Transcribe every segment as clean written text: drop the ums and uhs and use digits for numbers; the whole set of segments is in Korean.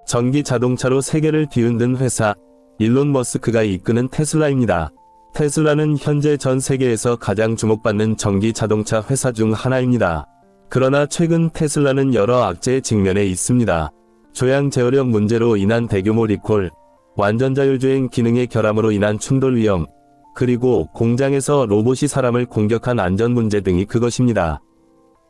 전기 자동차로 세계를 뒤흔든 회사, 일론 머스크가 이끄는 테슬라입니다. 테슬라는 현재 전 세계에서 가장 주목받는 전기 자동차 회사 중 하나입니다. 그러나 최근 테슬라는 여러 악재에 직면해 있습니다. 조향 제어력 문제로 인한 대규모 리콜, 완전 자율주행 기능의 결함으로 인한 충돌 위험, 그리고 공장에서 로봇이 사람을 공격한 안전 문제 등이 그것입니다.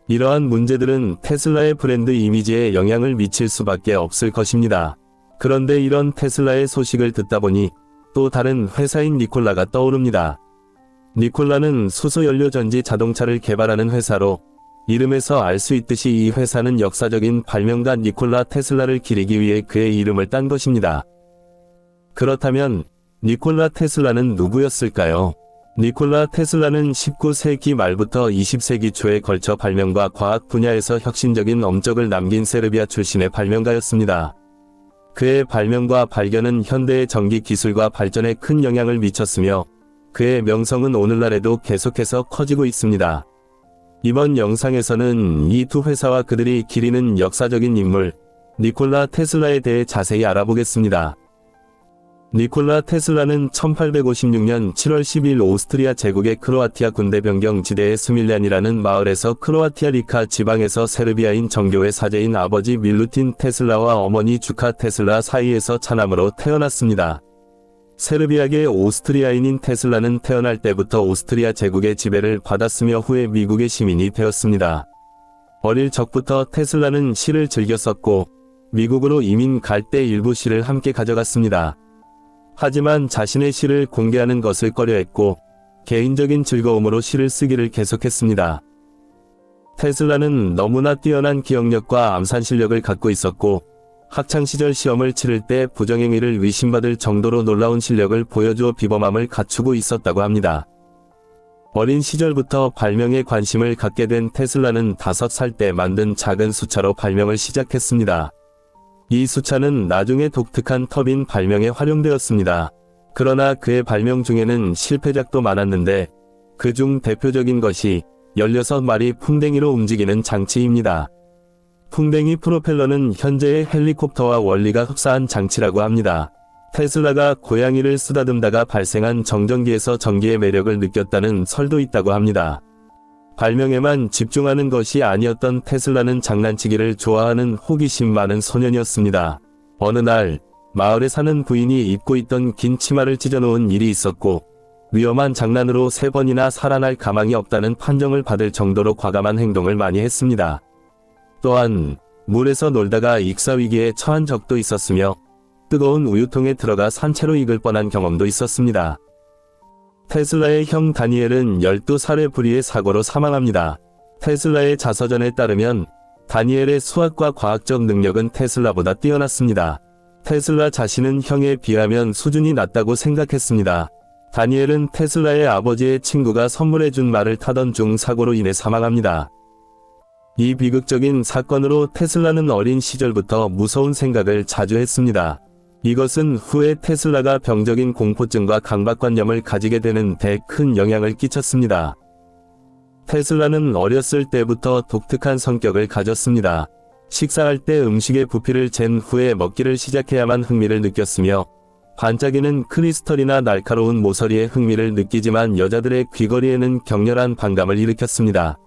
이러한 문제들은 테슬라의 브랜드 이미지에 영향을 미칠 수밖에 없을 것입니다. 그런데 이런 테슬라의 소식을 듣다 보니 또 다른 회사인 니콜라가 떠오릅니다. 니콜라는 수소연료 전지 자동차를 개발하는 회사로, 이름에서 알 수 있듯이 이 회사는 역사적인 발명가 니콜라 테슬라를 기리기 위해 그의 이름을 딴 것입니다. 그렇다면 니콜라 테슬라는 누구였을까요? 니콜라 테슬라는 19세기 말부터 20세기 초에 걸쳐 발명과 과학 분야에서 혁신적인 업적을 남긴 세르비아 출신의 발명가였습니다. 그의 발명과 발견은 현대의 전기 기술과 발전에 큰 영향을 미쳤으며 그의 명성은 오늘날에도 계속해서 커지고 있습니다. 이번 영상에서는 이 두 회사와 그들이 기리는 역사적인 인물, 니콜라 테슬라에 대해 자세히 알아보겠습니다. 니콜라 테슬라는 1856년 7월 10일 오스트리아 제국의 크로아티아 군대 변경 지대의 스밀란이라는 마을에서 크로아티아 리카 지방에서 세르비아인 정교회 사제인 아버지 밀루틴 테슬라와 어머니 주카 테슬라 사이에서 차남으로 태어났습니다. 세르비아계 오스트리아인인 테슬라는 태어날 때부터 오스트리아 제국의 지배를 받았으며 후에 미국의 시민이 되었습니다. 어릴 적부터 테슬라는 시를 즐겨 썼고 미국으로 이민 갈 때 일부 시를 함께 가져갔습니다. 하지만 자신의 시를 공개하는 것을 꺼려했고 개인적인 즐거움으로 시를 쓰기를 계속했습니다. 테슬라는 너무나 뛰어난 기억력과 암산 실력을 갖고 있었고 학창시절 시험을 치를 때 부정행위를 의심받을 정도로 놀라운 실력을 보여주어 비범함을 갖추고 있었다고 합니다. 어린 시절부터 발명에 관심을 갖게 된 테슬라는 5살 때 만든 작은 수차로 발명을 시작했습니다. 이 수차는 나중에 독특한 터빈 발명에 활용되었습니다. 그러나 그의 발명 중에는 실패작도 많았는데 그중 대표적인 것이 16마리 풍뎅이로 움직이는 장치입니다. 풍뎅이 프로펠러는 현재의 헬리콥터와 원리가 흡사한 장치라고 합니다. 테슬라가 고양이를 쓰다듬다가 발생한 정전기에서 전기의 매력을 느꼈다는 설도 있다고 합니다. 발명에만 집중하는 것이 아니었던 테슬라는 장난치기를 좋아하는 호기심 많은 소년이었습니다. 어느 날 마을에 사는 부인이 입고 있던 긴 치마를 찢어놓은 일이 있었고 위험한 장난으로 3번이나 살아날 가망이 없다는 판정을 받을 정도로 과감한 행동을 많이 했습니다. 또한 물에서 놀다가 익사위기에 처한 적도 있었으며 뜨거운 우유통에 들어가 산채로 익을 뻔한 경험도 있었습니다. 테슬라의 형 다니엘은 12살의 불의의 사고로 사망합니다. 테슬라의 자서전에 따르면 다니엘의 수학과 과학적 능력은 테슬라보다 뛰어났습니다. 테슬라 자신은 형에 비하면 수준이 낮다고 생각했습니다. 다니엘은 테슬라의 아버지의 친구가 선물해준 말을 타던 중 사고로 인해 사망합니다. 이 비극적인 사건으로 테슬라는 어린 시절부터 무서운 생각을 자주 했습니다. 이것은 후에 테슬라가 병적인 공포증과 강박관념을 가지게 되는 데 큰 영향을 끼쳤습니다. 테슬라는 어렸을 때부터 독특한 성격을 가졌습니다. 식사할 때 음식의 부피를 잰 후에 먹기를 시작해야만 흥미를 느꼈으며 반짝이는 크리스털이나 날카로운 모서리에 흥미를 느끼지만 여자들의 귀걸이에는 격렬한 반감을 일으켰습니다.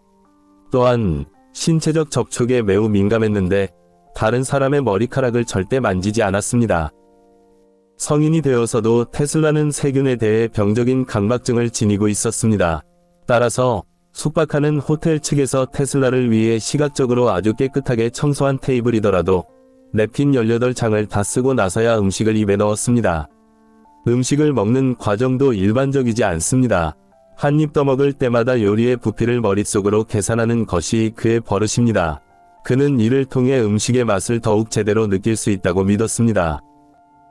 또한 신체적 접촉에 매우 민감했는데 다른 사람의 머리카락을 절대 만지지 않았습니다. 성인이 되어서도 테슬라는 세균에 대해 병적인 강박증을 지니고 있었습니다. 따라서 숙박하는 호텔 측에서 테슬라를 위해 시각적으로 아주 깨끗하게 청소한 테이블이더라도 냅킨 18장을 다 쓰고 나서야 음식을 입에 넣었습니다. 음식을 먹는 과정도 일반적이지 않습니다. 한 입 떠먹을 때마다 요리의 부피를 머릿속으로 계산하는 것이 그의 버릇입니다. 그는 이를 통해 음식의 맛을 더욱 제대로 느낄 수 있다고 믿었습니다.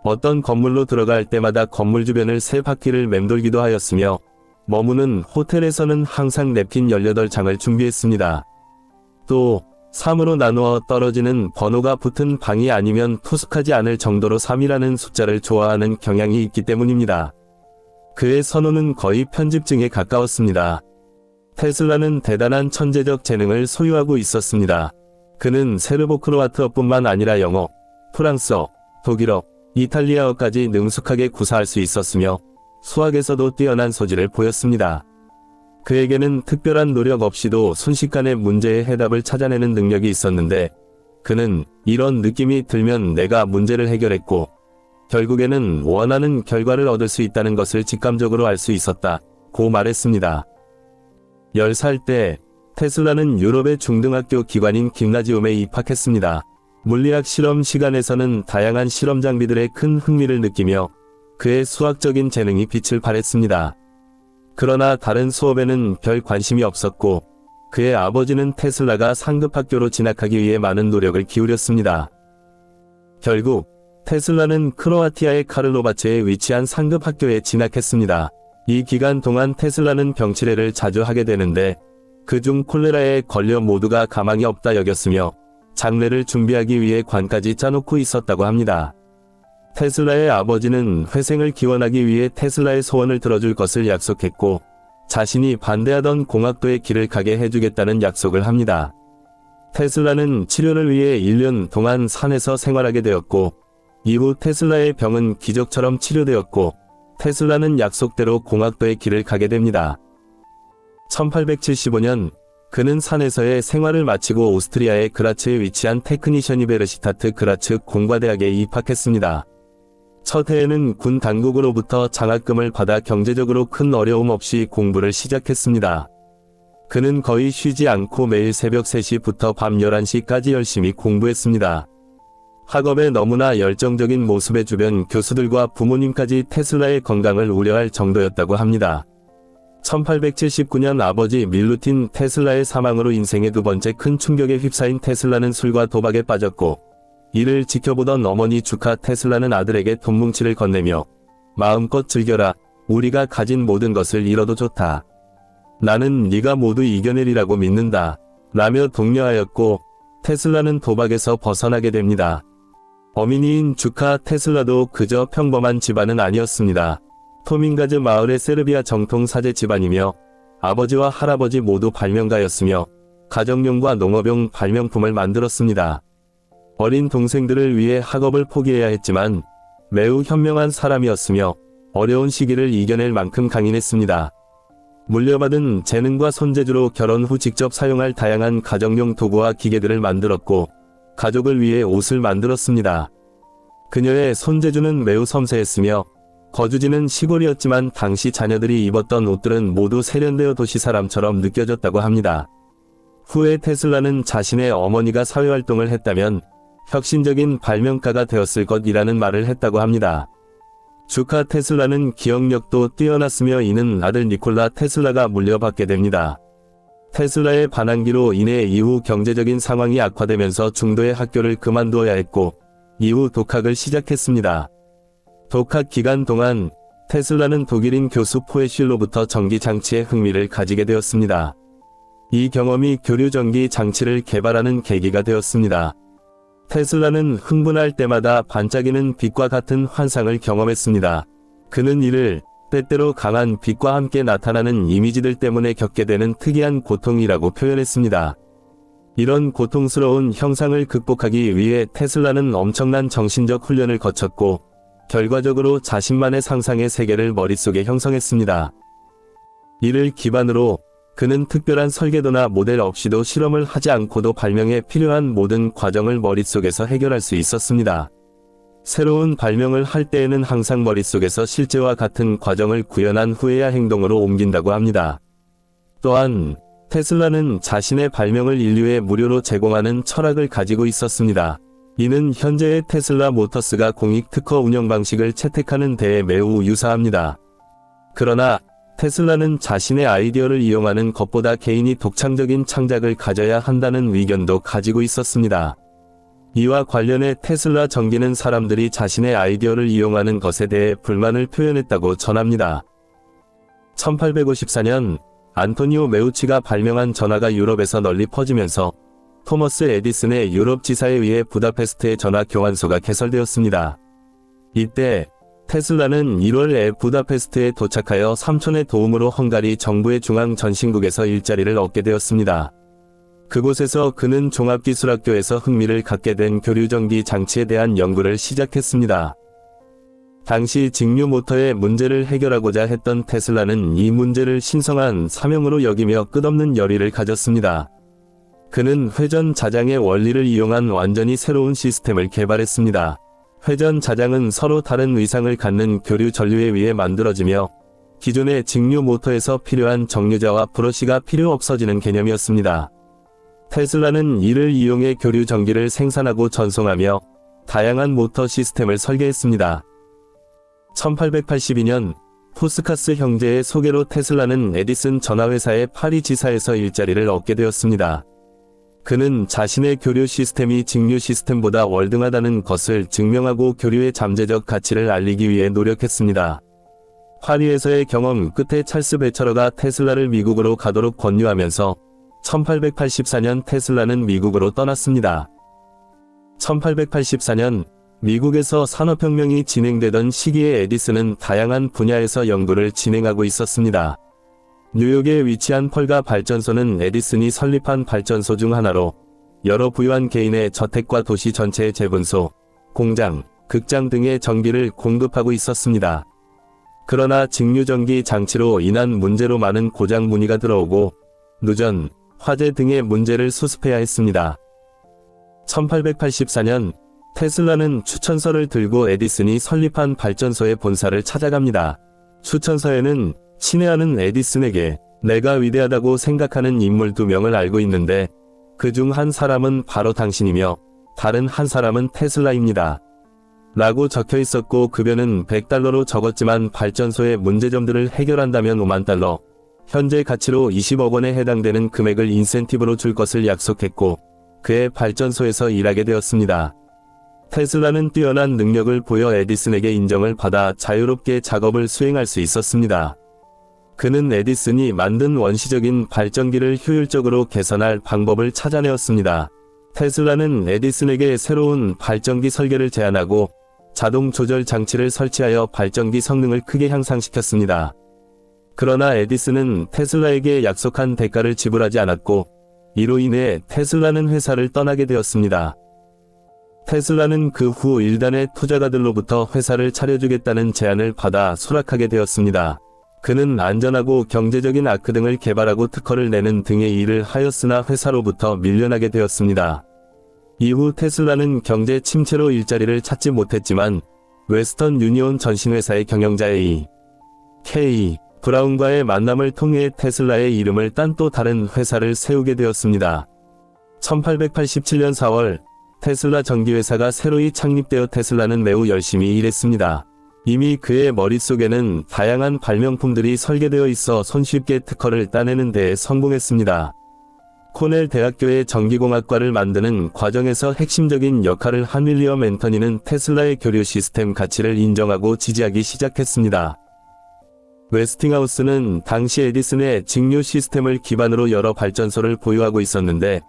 어떤 건물로 들어갈 때마다 건물 주변을 3바퀴를 맴돌기도 하였으며 머무는 호텔에서는 항상 냅킨 18장을 준비했습니다. 또 3으로 나누어 떨어지는 번호가 붙은 방이 아니면 투숙하지 않을 정도로 3이라는 숫자를 좋아하는 경향이 있기 때문입니다. 그의 선호는 거의 편집증에 가까웠습니다. 테슬라는 대단한 천재적 재능을 소유하고 있었습니다. 그는 세르보 크로아트어뿐만 아니라 영어, 프랑스어, 독일어, 이탈리아어까지 능숙하게 구사할 수 있었으며 수학에서도 뛰어난 소질을 보였습니다. 그에게는 특별한 노력 없이도 순식간에 문제의 해답을 찾아내는 능력이 있었는데 그는 이런 느낌이 들면 내가 문제를 해결했고 결국에는 원하는 결과를 얻을 수 있다는 것을 직감적으로 알 수 있었다고 말했습니다. 10살 때 테슬라는 유럽의 중등학교 기관인 김나지움에 입학했습니다. 물리학 실험 시간에서는 다양한 실험 장비들에 큰 흥미를 느끼며 그의 수학적인 재능이 빛을 발했습니다. 그러나 다른 수업에는 별 관심이 없었고 그의 아버지는 테슬라가 상급 학교로 진학하기 위해 많은 노력을 기울였습니다. 결국 테슬라는 크로아티아의 카를로바체에 위치한 상급 학교에 진학했습니다. 이 기간 동안 테슬라는 병치레를 자주 하게 되는데 그중 콜레라에 걸려 모두가 가망이 없다 여겼으며 장례를 준비하기 위해 관까지 짜놓고 있었다고 합니다. 테슬라의 아버지는 회생을 기원하기 위해 테슬라의 소원을 들어줄 것을 약속했고 자신이 반대하던 공학도의 길을 가게 해주겠다는 약속을 합니다. 테슬라는 치료를 위해 1년 동안 산에서 생활하게 되었고 이후 테슬라의 병은 기적처럼 치료되었고 테슬라는 약속대로 공학도의 길을 가게 됩니다. 1875년 그는 산에서의 생활을 마치고 오스트리아의 그라츠에 위치한 테크니셔니베르시타트 그라츠 공과대학에 입학했습니다. 첫 해에는 군 당국으로부터 장학금을 받아 경제적으로 큰 어려움 없이 공부를 시작했습니다. 그는 거의 쉬지 않고 매일 새벽 3시부터 밤 11시까지 열심히 공부했습니다. 학업에 너무나 열정적인 모습에 주변 교수들과 부모님까지 테슬라의 건강을 우려할 정도였다고 합니다. 1879년 아버지 밀루틴 테슬라의 사망으로 인생의 두 번째 큰 충격에 휩싸인 테슬라는 술과 도박에 빠졌고 이를 지켜보던 어머니 주카 테슬라는 아들에게 돈뭉치를 건네며 마음껏 즐겨라. 우리가 가진 모든 것을 잃어도 좋다. 나는 네가 모두 이겨내리라고 믿는다. 라며 독려하였고 테슬라는 도박에서 벗어나게 됩니다. 어머니인 주카 테슬라도 그저 평범한 집안은 아니었습니다. 토민가즈 마을의 세르비아 정통 사제 집안이며 아버지와 할아버지 모두 발명가였으며 가정용과 농업용 발명품을 만들었습니다. 어린 동생들을 위해 학업을 포기해야 했지만 매우 현명한 사람이었으며 어려운 시기를 이겨낼 만큼 강인했습니다. 물려받은 재능과 손재주로 결혼 후 직접 사용할 다양한 가정용 도구와 기계들을 만들었고 가족을 위해 옷을 만들었습니다. 그녀의 손재주는 매우 섬세했으며 거주지는 시골이었지만 당시 자녀들이 입었던 옷들은 모두 세련되어 도시 사람처럼 느껴졌다고 합니다. 후에 테슬라는 자신의 어머니가 사회활동을 했다면 혁신적인 발명가가 되었을 것이라는 말을 했다고 합니다. 주카 테슬라는 기억력도 뛰어났으며 이는 아들 니콜라 테슬라가 물려받게 됩니다. 테슬라의 반항기로 인해 이후 경제적인 상황이 악화되면서 중도의 학교를 그만두어야 했고 이후 독학을 시작했습니다. 독학 기간 동안 테슬라는 독일인 교수 포에슐로부터 전기장치에 흥미를 가지게 되었습니다. 이 경험이 교류전기 장치를 개발하는 계기가 되었습니다. 테슬라는 흥분할 때마다 반짝이는 빛과 같은 환상을 경험했습니다. 그는 이를 때때로 강한 빛과 함께 나타나는 이미지들 때문에 겪게 되는 특이한 고통이라고 표현했습니다. 이런 고통스러운 형상을 극복하기 위해 테슬라는 엄청난 정신적 훈련을 거쳤고 결과적으로 자신만의 상상의 세계를 머릿속에 형성했습니다. 이를 기반으로 그는 특별한 설계도나 모델 없이도 실험을 하지 않고도 발명에 필요한 모든 과정을 머릿속에서 해결할 수 있었습니다. 새로운 발명을 할 때에는 항상 머릿속에서 실제와 같은 과정을 구현한 후에야 행동으로 옮긴다고 합니다. 또한 테슬라는 자신의 발명을 인류에 무료로 제공하는 철학을 가지고 있었습니다. 이는 현재의 테슬라 모터스가 공익 특허 운영 방식을 채택하는 데에 매우 유사합니다. 그러나 테슬라는 자신의 아이디어를 이용하는 것보다 개인이 독창적인 창작을 가져야 한다는 의견도 가지고 있었습니다. 이와 관련해 테슬라 전기는 사람들이 자신의 아이디어를 이용하는 것에 대해 불만을 표현했다고 전합니다. 1854년 안토니오 메우치가 발명한 전화가 유럽에서 널리 퍼지면서 토머스 에디슨의 유럽 지사에 의해 부다페스트의 전화 교환소가 개설되었습니다. 이때 테슬라는 1월에 부다페스트에 도착하여 삼촌의 도움으로 헝가리 정부의 중앙 전신국에서 일자리를 얻게 되었습니다. 그곳에서 그는 종합기술학교에서 흥미를 갖게 된 교류전기 장치에 대한 연구를 시작했습니다. 당시 직류 모터의 문제를 해결하고자 했던 테슬라는 이 문제를 신성한 사명으로 여기며 끝없는 열의를 가졌습니다. 그는 회전 자장의 원리를 이용한 완전히 새로운 시스템을 개발했습니다. 회전 자장은 서로 다른 위상을 갖는 교류 전류에 의해 만들어지며 기존의 직류 모터에서 필요한 정류자와 브러쉬가 필요 없어지는 개념이었습니다. 테슬라는 이를 이용해 교류 전기를 생산하고 전송하며 다양한 모터 시스템을 설계했습니다. 1882년 포스카스 형제의 소개로 테슬라는 에디슨 전화회사의 파리 지사에서 일자리를 얻게 되었습니다. 그는 자신의 교류 시스템이 직류 시스템보다 월등하다는 것을 증명하고 교류의 잠재적 가치를 알리기 위해 노력했습니다. 파리에서의 경험 끝에 찰스 베처러가 테슬라를 미국으로 가도록 권유하면서 1884년 테슬라는 미국으로 떠났습니다. 1884년 미국에서 산업혁명이 진행되던 시기에 에디슨은 다양한 분야에서 연구를 진행하고 있었습니다. 뉴욕에 위치한 펄가 발전소는 에디슨이 설립한 발전소 중 하나로 여러 부유한 개인의 저택과 도시 전체의 재분소, 공장, 극장 등의 전기를 공급하고 있었습니다. 그러나 직류전기 장치로 인한 문제로 많은 고장 문의가 들어오고 누전, 화재 등의 문제를 수습해야 했습니다. 1884년 테슬라는 추천서를 들고 에디슨이 설립한 발전소의 본사를 찾아갑니다. 추천서에는 친애하는 에디슨에게 내가 위대하다고 생각하는 인물 2명을 알고 있는데 그 중 한 사람은 바로 당신이며 다른 한 사람은 테슬라입니다. 라고 적혀 있었고 급여는 $100로 적었지만 발전소의 문제점들을 해결한다면 $50,000, 현재 가치로 20억 원에 해당되는 금액을 인센티브로 줄 것을 약속했고 그의 발전소에서 일하게 되었습니다. 테슬라는 뛰어난 능력을 보여 에디슨에게 인정을 받아 자유롭게 작업을 수행할 수 있었습니다. 그는 에디슨이 만든 원시적인 발전기를 효율적으로 개선할 방법을 찾아내었습니다. 테슬라는 에디슨에게 새로운 발전기 설계를 제안하고 자동 조절 장치를 설치하여 발전기 성능을 크게 향상시켰습니다. 그러나 에디슨은 테슬라에게 약속한 대가를 지불하지 않았고 이로 인해 테슬라는 회사를 떠나게 되었습니다. 테슬라는 그 후 일단의 투자가들로부터 회사를 차려주겠다는 제안을 받아 수락하게 되었습니다. 그는 안전하고 경제적인 아크 등을 개발하고 특허를 내는 등의 일을 하였으나 회사로부터 밀려나게 되었습니다. 이후 테슬라는 경제 침체로 일자리를 찾지 못했지만 웨스턴 유니온 전신회사의 경영자 A.K. 브라운과의 만남을 통해 테슬라의 이름을 딴 또 다른 회사를 세우게 되었습니다. 1887년 4월 테슬라 전기회사가 새로이 창립되어 테슬라는 매우 열심히 일했습니다. 이미 그의 머릿속에는 다양한 발명품들이 설계되어 있어 손쉽게 특허를 따내는 데에 성공했습니다. 코넬 대학교의 전기공학과를 만드는 과정에서 핵심적인 역할을 한 윌리엄 앤터니는 테슬라의 교류 시스템 가치를 인정하고 지지하기 시작했습니다. 웨스팅하우스는 당시 에디슨의 직류 시스템을 기반으로 여러 발전소를 보유하고 있었는데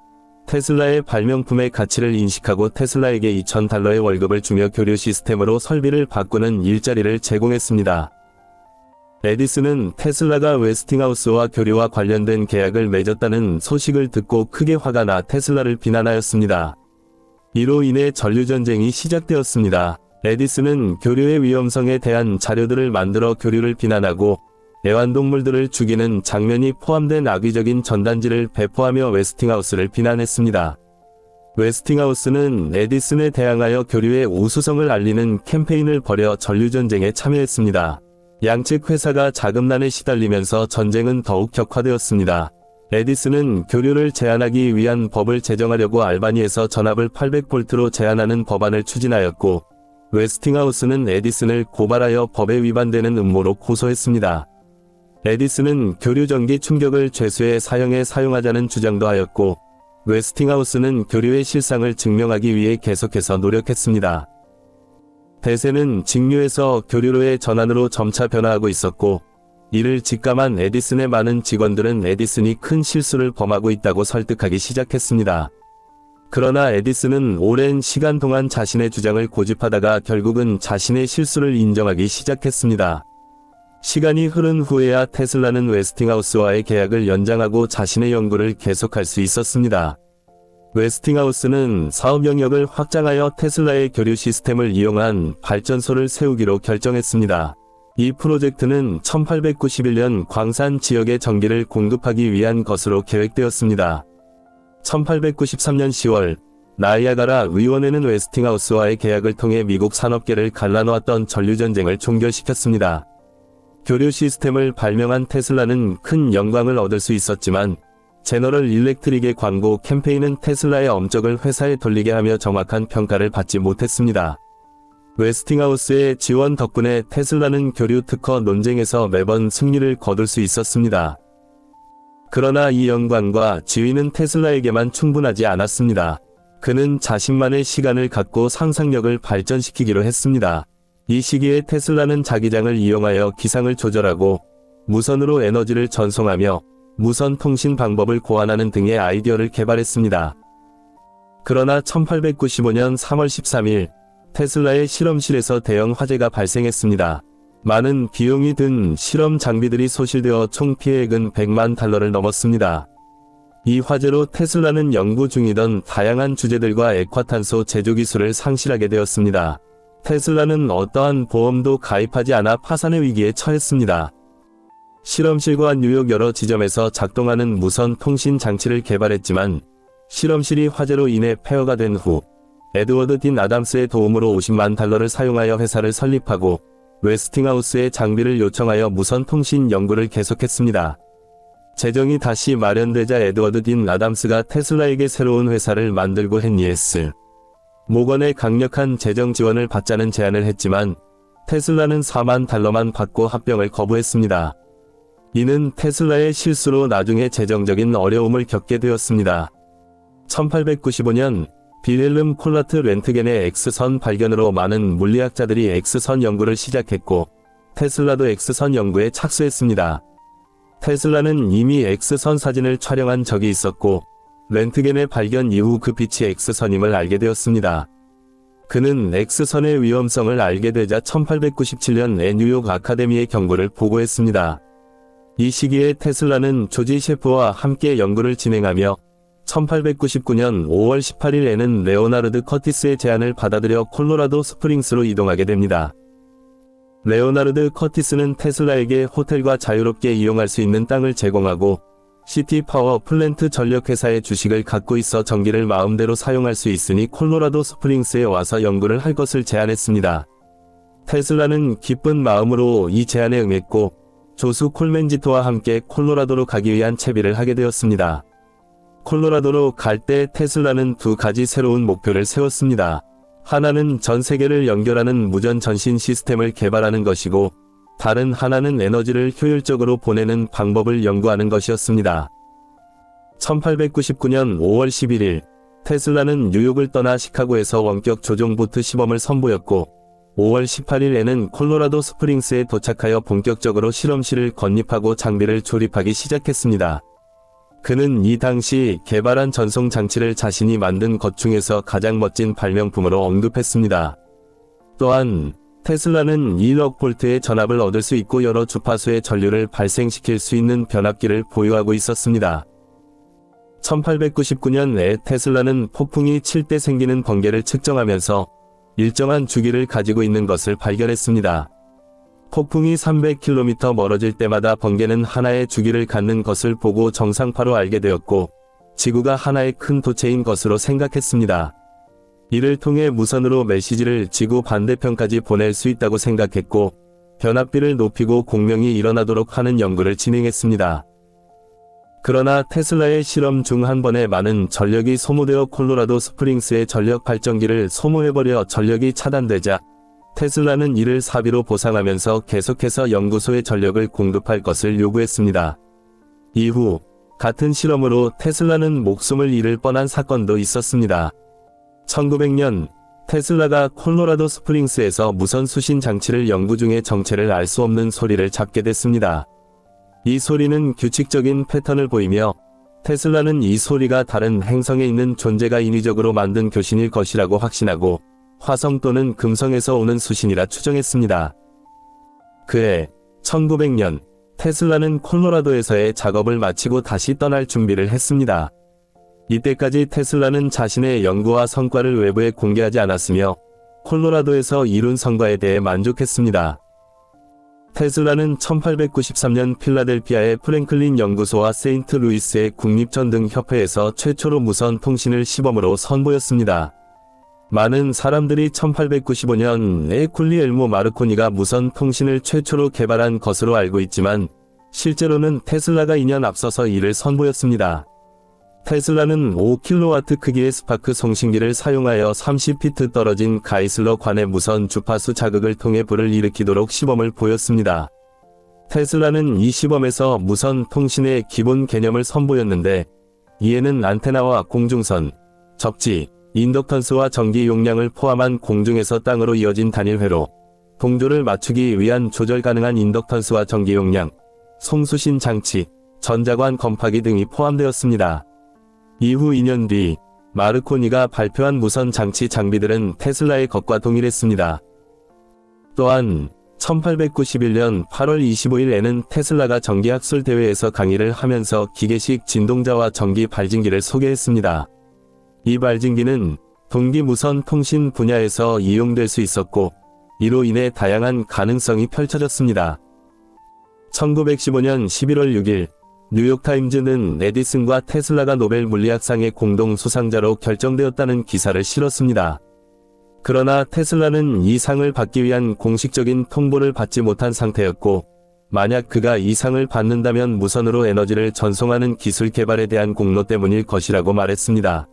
테슬라의 발명품의 가치를 인식하고 테슬라에게 $2,000의 월급을 주며 교류 시스템으로 설비를 바꾸는 일자리를 제공했습니다. 에디슨은 테슬라가 웨스팅하우스와 교류와 관련된 계약을 맺었다는 소식을 듣고 크게 화가 나 테슬라를 비난하였습니다. 이로 인해 전류전쟁이 시작되었습니다. 에디슨은 교류의 위험성에 대한 자료들을 만들어 교류를 비난하고 애완동물들을 죽이는 장면이 포함된 악의적인 전단지를 배포하며 웨스팅하우스를 비난했습니다. 웨스팅하우스는 에디슨에 대항하여 교류의 우수성을 알리는 캠페인을 벌여 전류전쟁에 참여했습니다. 양측 회사가 자금난에 시달리면서 전쟁은 더욱 격화되었습니다. 에디슨은 교류를 제한하기 위한 법을 제정하려고 알바니에서 전압을 800볼트로 제한하는 법안을 추진하였고 웨스팅하우스는 에디슨을 고발하여 법에 위반되는 음모로 고소했습니다. 에디슨은 교류전기 충격을 죄수의 사형에 사용하자는 주장도 하였고 웨스팅하우스는 교류의 실상을 증명하기 위해 계속해서 노력했습니다. 대세는 직류에서 교류로의 전환으로 점차 변화하고 있었고 이를 직감한 에디슨의 많은 직원들은 에디슨이 큰 실수를 범하고 있다고 설득하기 시작했습니다. 그러나 에디슨은 오랜 시간 동안 자신의 주장을 고집하다가 결국은 자신의 실수를 인정하기 시작했습니다. 시간이 흐른 후에야 테슬라는 웨스팅하우스와의 계약을 연장하고 자신의 연구를 계속할 수 있었습니다. 웨스팅하우스는 사업 영역을 확장하여 테슬라의 교류 시스템을 이용한 발전소를 세우기로 결정했습니다. 이 프로젝트는 1891년 광산 지역에 전기를 공급하기 위한 것으로 계획되었습니다. 1893년 10월 나이아가라 의원회는 웨스팅하우스와의 계약을 통해 미국 산업계를 갈라놓았던 전류전쟁을 종결시켰습니다. 교류 시스템을 발명한 테슬라는 큰 영광을 얻을 수 있었지만 제너럴 일렉트릭의 광고 캠페인은 테슬라의 업적을 회사에 돌리게 하며 정확한 평가를 받지 못했습니다. 웨스팅하우스의 지원 덕분에 테슬라는 교류 특허 논쟁에서 매번 승리를 거둘 수 있었습니다. 그러나 이 영광과 지위는 테슬라에게만 충분하지 않았습니다. 그는 자신만의 시간을 갖고 상상력을 발전시키기로 했습니다. 이 시기에 테슬라는 자기장을 이용하여 기상을 조절하고 무선으로 에너지를 전송하며 무선 통신 방법을 고안하는 등의 아이디어를 개발했습니다. 그러나 1895년 3월 13일 테슬라의 실험실에서 대형 화재가 발생했습니다. 많은 비용이 든 실험 장비들이 소실되어 총 피해액은 100만 달러를 넘었습니다. 이 화재로 테슬라는 연구 중이던 다양한 주제들과 액화탄소 제조 기술을 상실하게 되었습니다. 테슬라는 어떠한 보험도 가입하지 않아 파산의 위기에 처했습니다. 실험실과 뉴욕 여러 지점에서 작동하는 무선 통신 장치를 개발했지만 실험실이 화재로 인해 폐허가 된 후 에드워드 딘 아담스의 도움으로 50만 달러를 사용하여 회사를 설립하고 웨스팅하우스에 장비를 요청하여 무선 통신 연구를 계속했습니다. 재정이 다시 마련되자 에드워드 딘 아담스가 테슬라에게 새로운 회사를 만들고 헨리 S. 모건의 강력한 재정 지원을 받자는 제안을 했지만 테슬라는 4만 달러만 받고 합병을 거부했습니다. 이는 테슬라의 실수로 나중에 재정적인 어려움을 겪게 되었습니다. 1895년 빌헬름 콜라트 렌트겐의 X선 발견으로 많은 물리학자들이 X선 연구를 시작했고 테슬라도 X선 연구에 착수했습니다. 테슬라는 이미 X선 사진을 촬영한 적이 있었고 렌트겐의 발견 이후 그 빛이 X선임을 알게 되었습니다. 그는 X선의 위험성을 알게 되자 1897년에 뉴욕 아카데미의 경고를 보고했습니다. 이 시기에 테슬라는 조지 셰프와 함께 연구를 진행하며 1899년 5월 18일에는 레오나르드 커티스의 제안을 받아들여 콜로라도 스프링스로 이동하게 됩니다. 레오나르드 커티스는 테슬라에게 호텔과 자유롭게 이용할 수 있는 땅을 제공하고 시티 파워 플랜트 전력회사의 주식을 갖고 있어 전기를 마음대로 사용할 수 있으니 콜로라도 스프링스에 와서 연구를 할 것을 제안했습니다. 테슬라는 기쁜 마음으로 이 제안에 응했고 조수 콜맨지토와 함께 콜로라도로 가기 위한 채비를 하게 되었습니다. 콜로라도로 갈 때 테슬라는 두 가지 새로운 목표를 세웠습니다. 하나는 전 세계를 연결하는 무전 전신 시스템을 개발하는 것이고 다른 하나는 에너지를 효율적으로 보내는 방법을 연구하는 것이었습니다. 1899년 5월 11일 테슬라는 뉴욕을 떠나 시카고에서 원격 조종 보트 시범을 선보였고 5월 18일에는 콜로라도 스프링스에 도착하여 본격적으로 실험실을 건립하고 장비를 조립하기 시작했습니다. 그는 이 당시 개발한 전송 장치를 자신이 만든 것 중에서 가장 멋진 발명품으로 언급했습니다. 또한 테슬라는 1억 볼트의 전압을 얻을 수 있고 여러 주파수의 전류를 발생시킬 수 있는 변압기를 보유하고 있었습니다. 1899년에 테슬라는 폭풍이 칠 때 생기는 번개를 측정하면서 일정한 주기를 가지고 있는 것을 발견했습니다. 폭풍이 300km 멀어질 때마다 번개는 하나의 주기를 갖는 것을 보고 정상파로 알게 되었고 지구가 하나의 큰 도체인 것으로 생각했습니다. 이를 통해 무선으로 메시지를 지구 반대편까지 보낼 수 있다고 생각했고 변압비를 높이고 공명이 일어나도록 하는 연구를 진행했습니다. 그러나 테슬라의 실험 중 한 번에 많은 전력이 소모되어 콜로라도 스프링스의 전력 발전기를 소모해버려 전력이 차단되자 테슬라는 이를 사비로 보상하면서 계속해서 연구소에 전력을 공급할 것을 요구했습니다. 이후 같은 실험으로 테슬라는 목숨을 잃을 뻔한 사건도 있었습니다. 1900년 테슬라가 콜로라도 스프링스에서 무선 수신 장치를 연구 중에 정체를 알 수 없는 소리를 잡게 됐습니다. 이 소리는 규칙적인 패턴을 보이며 테슬라는 이 소리가 다른 행성에 있는 존재가 인위적으로 만든 교신일 것이라고 확신하고 화성 또는 금성에서 오는 수신이라 추정했습니다. 그해 1900년 테슬라는 콜로라도에서의 작업을 마치고 다시 떠날 준비를 했습니다. 이때까지 테슬라는 자신의 연구와 성과를 외부에 공개하지 않았으며 콜로라도에서 이룬 성과에 대해 만족했습니다. 테슬라는 1893년 필라델피아의 프랭클린 연구소와 세인트루이스의 국립전등협회에서 최초로 무선 통신을 시범으로 선보였습니다. 많은 사람들이 1895년에 굴리엘모 마르코니가 무선 통신을 최초로 개발한 것으로 알고 있지만 실제로는 테슬라가 2년 앞서서 이를 선보였습니다. 테슬라는 5kW 크기의 스파크 송신기를 사용하여 30피트 떨어진 가이슬러 관의 무선 주파수 자극을 통해 불을 일으키도록 시범을 보였습니다. 테슬라는 이 시범에서 무선 통신의 기본 개념을 선보였는데 이에는 안테나와 공중선, 접지, 인덕턴스와 전기 용량을 포함한 공중에서 땅으로 이어진 단일 회로, 동조를 맞추기 위한 조절 가능한 인덕턴스와 전기 용량, 송수신 장치, 전자관 건파기 등이 포함되었습니다. 이후 2년 뒤 마르코니가 발표한 무선 장치 장비들은 테슬라의 것과 동일했습니다. 또한 1891년 8월 25일에는 테슬라가 전기학술 대회에서 강의를 하면서 기계식 진동자와 전기 발진기를 소개했습니다. 이 발진기는 동기 무선 통신 분야에서 이용될 수 있었고 이로 인해 다양한 가능성이 펼쳐졌습니다. 1915년 11월 6일 뉴욕타임즈는 에디슨과 테슬라가 노벨 물리학상의 공동 수상자로 결정되었다는 기사를 실었습니다. 그러나 테슬라는 이 상을 받기 위한 공식적인 통보를 받지 못한 상태였고 만약 그가 이 상을 받는다면 무선으로 에너지를 전송하는 기술 개발에 대한 공로 때문일 것이라고 말했습니다.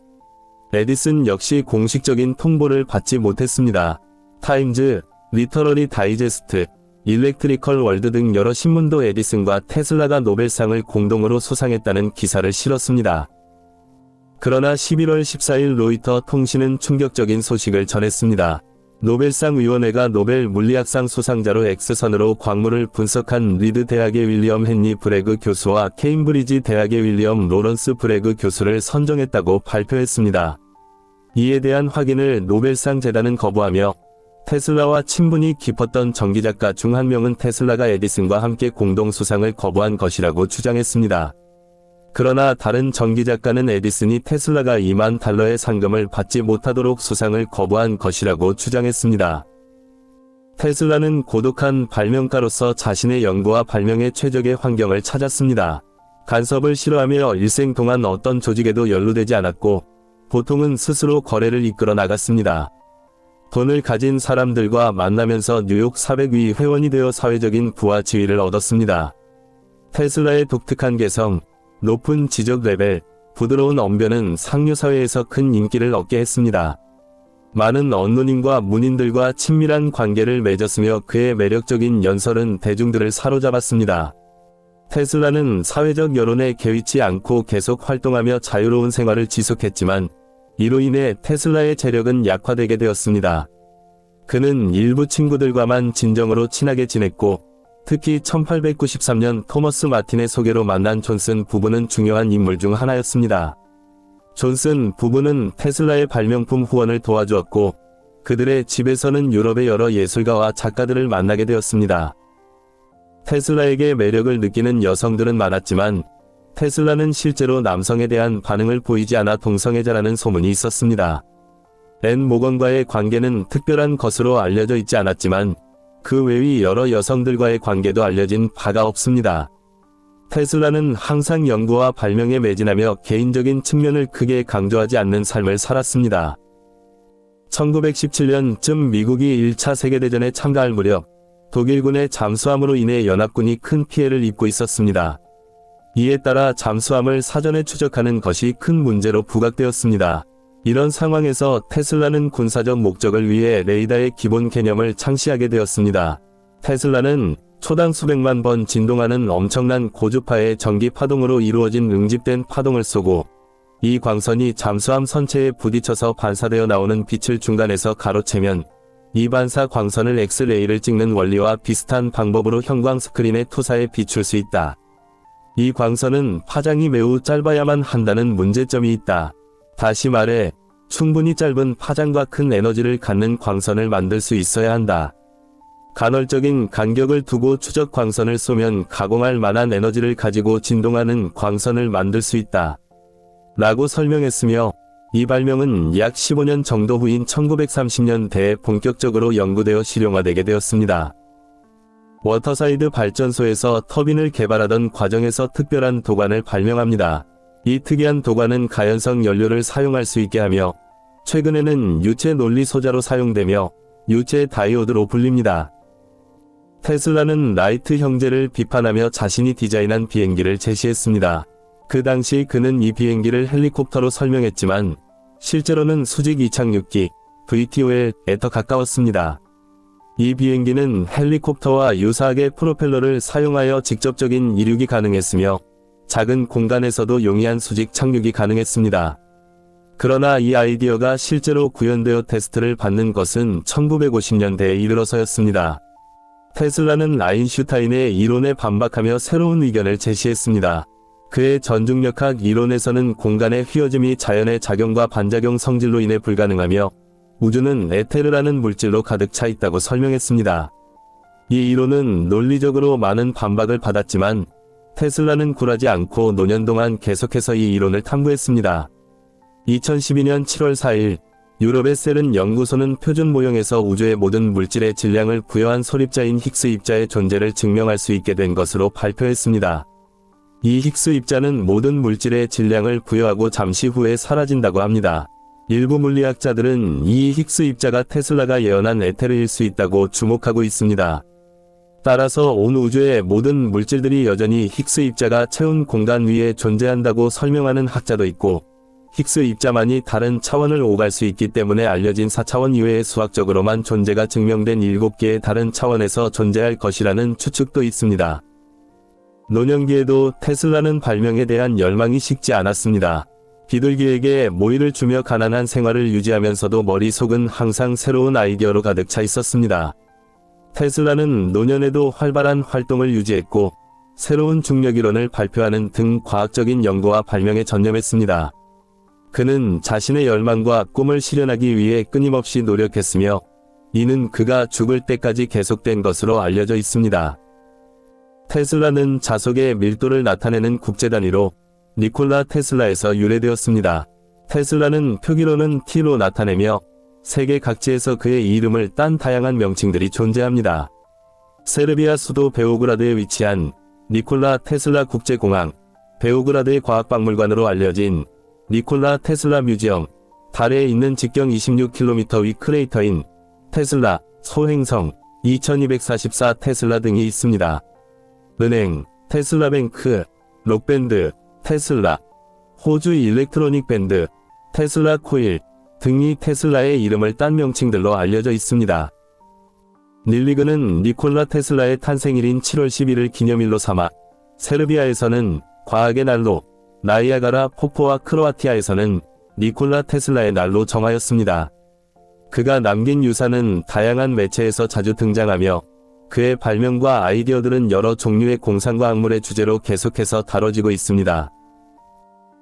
에디슨 역시 공식적인 통보를 받지 못했습니다. 타임즈, 리터러리 다이제스트, 일렉트리컬 월드 등 여러 신문도 에디슨과 테슬라가 노벨상을 공동으로 수상했다는 기사를 실었습니다. 그러나 11월 14일 로이터 통신은 충격적인 소식을 전했습니다. 노벨상 위원회가 노벨 물리학상 수상자로 X선으로 광물을 분석한 리드 대학의 윌리엄 헨리 브래그 교수와 케임브리지 대학의 윌리엄 로런스 브래그 교수를 선정했다고 발표했습니다. 이에 대한 확인을 노벨상 재단은 거부하며 테슬라와 친분이 깊었던 전기작가 중 한 명은 테슬라가 에디슨과 함께 공동 수상을 거부한 것이라고 주장했습니다. 그러나 다른 전기작가는 에디슨이 테슬라가 $20,000의 상금을 받지 못하도록 수상을 거부한 것이라고 주장했습니다. 테슬라는 고독한 발명가로서 자신의 연구와 발명의 최적의 환경을 찾았습니다. 간섭을 싫어하며 일생 동안 어떤 조직에도 연루되지 않았고 보통은 스스로 거래를 이끌어 나갔습니다. 돈을 가진 사람들과 만나면서 뉴욕 400위 회원이 되어 사회적인 부와 지위를 얻었습니다. 테슬라의 독특한 개성, 높은 지적 레벨, 부드러운 언변은 상류 사회에서 큰 인기를 얻게 했습니다. 많은 언론인과 문인들과 친밀한 관계를 맺었으며 그의 매력적인 연설은 대중들을 사로잡았습니다. 테슬라는 사회적 여론에 개의치 않고 계속 활동하며 자유로운 생활을 지속했지만 이로 인해 테슬라의 재력은 약화되게 되었습니다. 그는 일부 친구들과만 진정으로 친하게 지냈고 특히 1893년 토머스 마틴의 소개로 만난 존슨 부부는 중요한 인물 중 하나였습니다. 존슨 부부는 테슬라의 발명품 후원을 도와주었고 그들의 집에서는 유럽의 여러 예술가와 작가들을 만나게 되었습니다. 테슬라에게 매력을 느끼는 여성들은 많았지만 테슬라는 실제로 남성에 대한 반응을 보이지 않아 동성애자라는 소문이 있었습니다. 앤 모건과의 관계는 특별한 것으로 알려져 있지 않았지만 그 외의 여러 여성들과의 관계도 알려진 바가 없습니다. 테슬라는 항상 연구와 발명에 매진하며 개인적인 측면을 크게 강조하지 않는 삶을 살았습니다. 1917년쯤 미국이 1차 세계대전에 참가할 무렵 독일군의 잠수함으로 인해 연합군이 큰 피해를 입고 있었습니다. 이에 따라 잠수함을 사전에 추적하는 것이 큰 문제로 부각되었습니다. 이런 상황에서 테슬라는 군사적 목적을 위해 레이더의 기본 개념을 창시하게 되었습니다. 테슬라는 초당 수백만 번 진동하는 엄청난 고주파의 전기 파동으로 이루어진 응집된 파동을 쏘고 이 광선이 잠수함 선체에 부딪혀서 반사되어 나오는 빛을 중간에서 가로채면 이 반사 광선을 엑스레이를 찍는 원리와 비슷한 방법으로 형광 스크린에 투사해 비출 수 있다. 이 광선은 파장이 매우 짧아야만 한다는 문제점이 있다. 다시 말해, 충분히 짧은 파장과 큰 에너지를 갖는 광선을 만들 수 있어야 한다. 간헐적인 간격을 두고 추적 광선을 쏘면 가공할 만한 에너지를 가지고 진동하는 광선을 만들 수 있다. 라고 설명했으며 이 발명은 약 15년 정도 후인 1930년대에 본격적으로 연구되어 실용화되게 되었습니다. 워터사이드 발전소에서 터빈을 개발하던 과정에서 특별한 도관을 발명합니다. 이 특이한 도관은 가연성 연료를 사용할 수 있게 하며 최근에는 유체 논리 소자로 사용되며 유체 다이오드로 불립니다. 테슬라는 라이트 형제를 비판하며 자신이 디자인한 비행기를 제시했습니다. 그 당시 그는 이 비행기를 헬리콥터로 설명했지만 실제로는 수직 이착륙기 VTOL에 더 가까웠습니다. 이 비행기는 헬리콥터와 유사하게 프로펠러를 사용하여 직접적인 이륙이 가능했으며 작은 공간에서도 용이한 수직 착륙이 가능했습니다. 그러나 이 아이디어가 실제로 구현되어 테스트를 받는 것은 1950년대에 이르러서였습니다. 테슬라는 아인슈타인의 이론에 반박하며 새로운 의견을 제시했습니다. 그의 전중력학 이론에서는 공간의 휘어짐이 자연의 작용과 반작용 성질로 인해 불가능하며 우주는 에테르라는 물질로 가득 차 있다고 설명했습니다. 이 이론은 논리적으로 많은 반박을 받았지만 테슬라는 굴하지 않고 노년 동안 계속해서 이 이론을 탐구했습니다. 2012년 7월 4일 유럽의 셀은 연구소는 표준 모형에서 우주의 모든 물질의 질량을 부여한 소립자인 힉스 입자의 존재를 증명할 수 있게 된 것으로 발표했습니다. 이 힉스 입자는 모든 물질의 질량을 부여하고 잠시 후에 사라진다고 합니다. 일부 물리학자들은 이 힉스 입자가 테슬라가 예언한 에테르일 수 있다고 주목하고 있습니다. 따라서 온 우주의 모든 물질들이 여전히 힉스 입자가 채운 공간 위에 존재한다고 설명하는 학자도 있고 힉스 입자만이 다른 차원을 오갈 수 있기 때문에 알려진 4차원 이외의 수학적으로만 존재가 증명된 7개의 다른 차원에서 존재할 것이라는 추측도 있습니다. 노년기에도 테슬라는 발명에 대한 열망이 식지 않았습니다. 비둘기에게 모이를 주며 가난한 생활을 유지하면서도 머릿속은 항상 새로운 아이디어로 가득 차 있었습니다. 테슬라는 노년에도 활발한 활동을 유지했고 새로운 중력이론을 발표하는 등 과학적인 연구와 발명에 전념했습니다. 그는 자신의 열망과 꿈을 실현하기 위해 끊임없이 노력했으며 이는 그가 죽을 때까지 계속된 것으로 알려져 있습니다. 테슬라는 자석의 밀도를 나타내는 국제 단위로 니콜라 테슬라에서 유래되었습니다. 테슬라는 표기로는 T로 나타내며 세계 각지에서 그의 이름을 딴 다양한 명칭들이 존재합니다. 세르비아 수도 베오그라드에 위치한 니콜라 테슬라 국제공항, 베오그라드의 과학박물관으로 알려진 니콜라 테슬라 뮤지엄, 달에 있는 직경 26km 위 크레이터인 테슬라 소행성 2244 테슬라 등이 있습니다. 은행, 테슬라뱅크, 록밴드, 테슬라, 호주 일렉트로닉 밴드, 테슬라 코일 등이 테슬라의 이름을 딴 명칭들로 알려져 있습니다. 닐리그는 니콜라 테슬라의 탄생일인 7월 10일을 기념일로 삼아 세르비아에서는 과학의 날로, 나이아가라 폭포와 크로아티아에서는 니콜라 테슬라의 날로 정하였습니다. 그가 남긴 유산은 다양한 매체에서 자주 등장하며 그의 발명과 아이디어들은 여러 종류의 공상과 학문의 주제로 계속해서 다뤄지고 있습니다.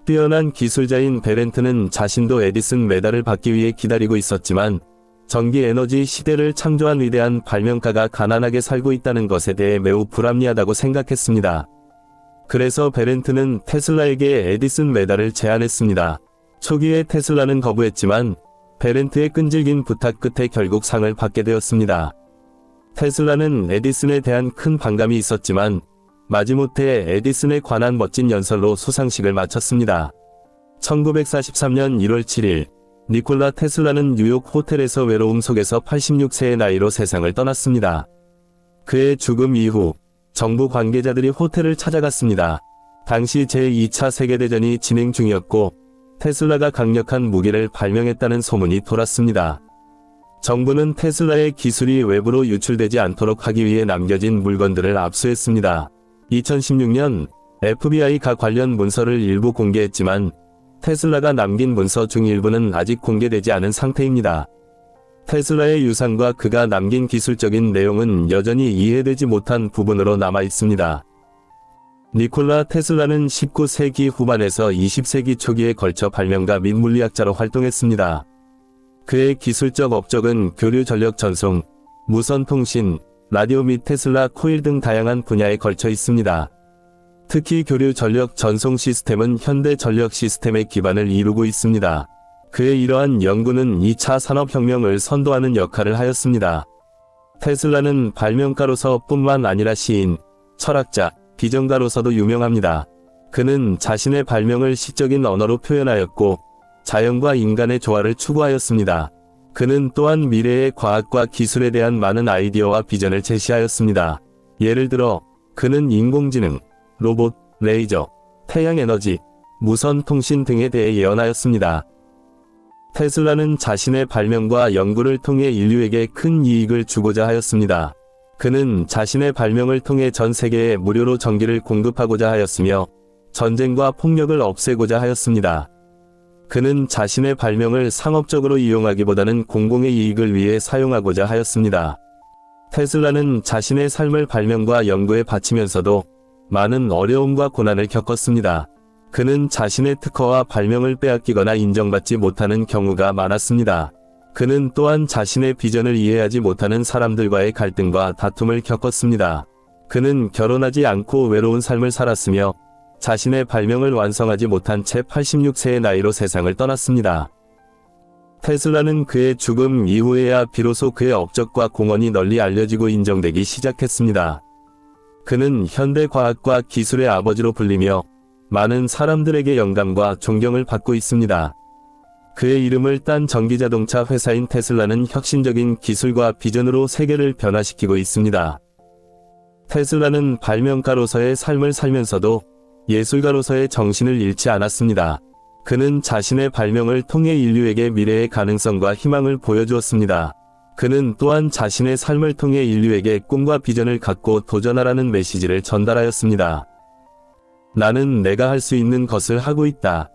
뛰어난 기술자인 베렌트는 자신도 에디슨 메달을 받기 위해 기다리고 있었지만 전기 에너지 시대를 창조한 위대한 발명가가 가난하게 살고 있다는 것에 대해 매우 불합리하다고 생각했습니다. 그래서 베렌트는 테슬라에게 에디슨 메달을 제안했습니다. 초기에 테슬라는 거부했지만 베렌트의 끈질긴 부탁 끝에 결국 상을 받게 되었습니다. 테슬라는 에디슨에 대한 큰 반감이 있었지만 마지못해 에디슨에 관한 멋진 연설로 수상식을 마쳤습니다. 1943년 1월 7일 니콜라 테슬라는 뉴욕 호텔에서 외로움 속에서 86세의 나이로 세상을 떠났습니다. 그의 죽음 이후 정부 관계자들이 호텔을 찾아갔습니다. 당시 제2차 세계대전이 진행 중이었고 테슬라가 강력한 무기를 발명했다는 소문이 돌았습니다. 정부는 테슬라의 기술이 외부로 유출되지 않도록 하기 위해 남겨진 물건들을 압수했습니다. 2016년 FBI가 관련 문서를 일부 공개했지만 테슬라가 남긴 문서 중 일부는 아직 공개되지 않은 상태입니다. 테슬라의 유산과 그가 남긴 기술적인 내용은 여전히 이해되지 못한 부분으로 남아 있습니다. 니콜라 테슬라는 19세기 후반에서 20세기 초기에 걸쳐 발명가 및 물리학자로 활동했습니다. 그의 기술적 업적은 교류 전력 전송, 무선 통신, 라디오 및 테슬라 코일 등 다양한 분야에 걸쳐 있습니다. 특히 교류 전력 전송 시스템은 현대 전력 시스템의 기반을 이루고 있습니다. 그의 이러한 연구는 2차 산업혁명을 선도하는 역할을 하였습니다. 테슬라는 발명가로서 뿐만 아니라 시인, 철학자, 비전가로서도 유명합니다. 그는 자신의 발명을 시적인 언어로 표현하였고 자연과 인간의 조화를 추구하였습니다. 그는 또한 미래의 과학과 기술에 대한 많은 아이디어와 비전을 제시하였습니다. 예를 들어 그는 인공지능, 로봇, 레이저, 태양에너지, 무선 통신 등에 대해 예언하였습니다. 테슬라는 자신의 발명과 연구를 통해 인류에게 큰 이익을 주고자 하였습니다. 그는 자신의 발명을 통해 전 세계에 무료로 전기를 공급하고자 하였으며 전쟁과 폭력을 없애고자 하였습니다. 그는 자신의 발명을 상업적으로 이용하기보다는 공공의 이익을 위해 사용하고자 하였습니다. 테슬라는 자신의 삶을 발명과 연구에 바치면서도 많은 어려움과 고난을 겪었습니다. 그는 자신의 특허와 발명을 빼앗기거나 인정받지 못하는 경우가 많았습니다. 그는 또한 자신의 비전을 이해하지 못하는 사람들과의 갈등과 다툼을 겪었습니다. 그는 결혼하지 않고 외로운 삶을 살았으며 자신의 발명을 완성하지 못한 채 86세의 나이로 세상을 떠났습니다. 테슬라는 그의 죽음 이후에야 비로소 그의 업적과 공헌이 널리 알려지고 인정되기 시작했습니다. 그는 현대 과학과 기술의 아버지로 불리며 많은 사람들에게 영감과 존경을 받고 있습니다. 그의 이름을 딴 전기자동차 회사인 테슬라는 혁신적인 기술과 비전으로 세계를 변화시키고 있습니다. 테슬라는 발명가로서의 삶을 살면서도 예술가로서의 정신을 잃지 않았습니다. 그는 자신의 발명을 통해 인류에게 미래의 가능성과 희망을 보여주었습니다. 그는 또한 자신의 삶을 통해 인류에게 꿈과 비전을 갖고 도전하라는 메시지를 전달하였습니다. 나는 내가 할 수 있는 것을 하고 있다.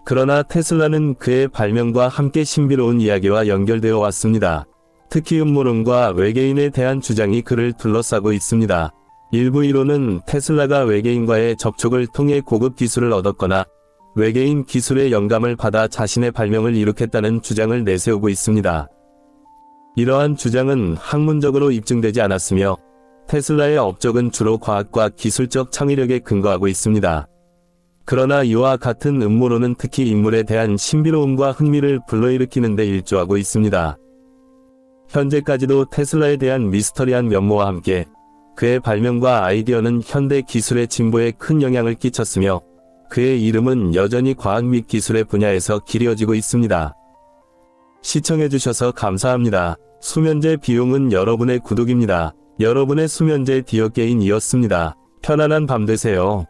그러나 테슬라는 그의 발명과 함께 신비로운 이야기와 연결되어 왔습니다. 특히 음모론과 외계인에 대한 주장이 그를 둘러싸고 있습니다. 일부 이론은 테슬라가 외계인과의 접촉을 통해 고급 기술을 얻었거나 외계인 기술의 영감을 받아 자신의 발명을 이룩했다는 주장을 내세우고 있습니다. 이러한 주장은 학문적으로 입증되지 않았으며 테슬라의 업적은 주로 과학과 기술적 창의력에 근거하고 있습니다. 그러나 이와 같은 음모론은 특히 인물에 대한 신비로움과 흥미를 불러일으키는 데 일조하고 있습니다. 현재까지도 테슬라에 대한 미스터리한 면모와 함께 그의 발명과 아이디어는 현대 기술의 진보에 큰 영향을 끼쳤으며 그의 이름은 여전히 과학 및 기술의 분야에서 기리어지고 있습니다. 시청해주셔서 감사합니다. 수면제 비용은 여러분의 구독입니다. 여러분의 수면제 디어게인이었습니다. 편안한 밤 되세요.